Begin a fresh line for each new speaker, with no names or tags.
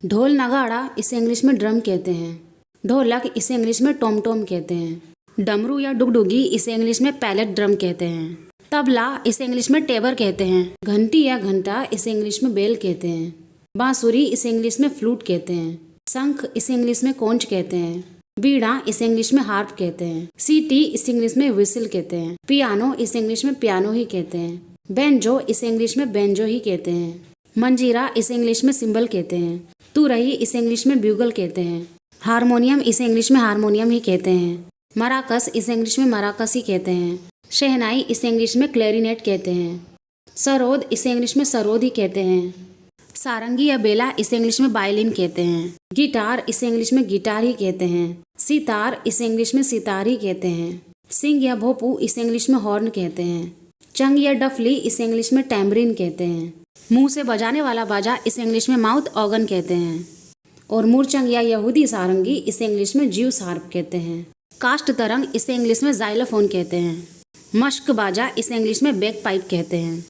ढोल नगाड़ा इसे इंग्लिश में ड्रम कहते हैं। ढोलक इसे इंग्लिश में टॉम टॉम कहते हैं। डमरू या डुगडुगी इसे इंग्लिश में पैलेट ड्रम कहते हैं। तबला इसे इंग्लिश में टेबर कहते हैं। घंटी या घंटा इसे इंग्लिश में बेल कहते हैं। बांसुरी इसे इंग्लिश में फ्लूट कहते हैं। शंख इसे इंग्लिश में कॉन्च कहते हैं। बीड़ा इसे इंग्लिश में हार्प कहते हैं। सीटी इसे इंग्लिश में विसिल कहते हैं। पियानो इसे इंग्लिश में पियानो ही कहते हैं। बेंजो इसे इंग्लिश में बेंजो ही कहते हैं। मंजीरा इसे इंग्लिश में सिंबल कहते हैं। तुरही इसे इंग्लिश में ब्यूगल कहते हैं। हारमोनियम इसे इंग्लिश में हारमोनियम ही कहते हैं। मराकस इसे इंग्लिश में मराकस ही कहते हैं। शहनाई इसे इंग्लिश में क्लैरिनेट कहते हैं। सरोद इसे इंग्लिश में सरोद ही कहते हैं। सारंगी या बेला इसे इंग्लिश में वायलिन कहते हैं। गिटार इसे इंग्लिश में गिटार ही कहते हैं। सितार इसे इंग्लिश में सितार ही कहते हैं। सिंग या भोपू इसे इंग्लिश में हॉर्न कहते हैं। चंग या डफली इसे इंग्लिश में टैम्बरिन कहते हैं। मुंह से बजाने वाला बाजा इसे इंग्लिश में माउथ ऑर्गन कहते हैं। और मूर्चंग या यहूदी सारंगी इसे इंग्लिश में ज्यू हार्प कहते हैं। काष्ठ तरंग इसे इंग्लिश में जाइलोफोन कहते हैं। मश्क बाजा इसे इंग्लिश में बैग पाइप कहते हैं।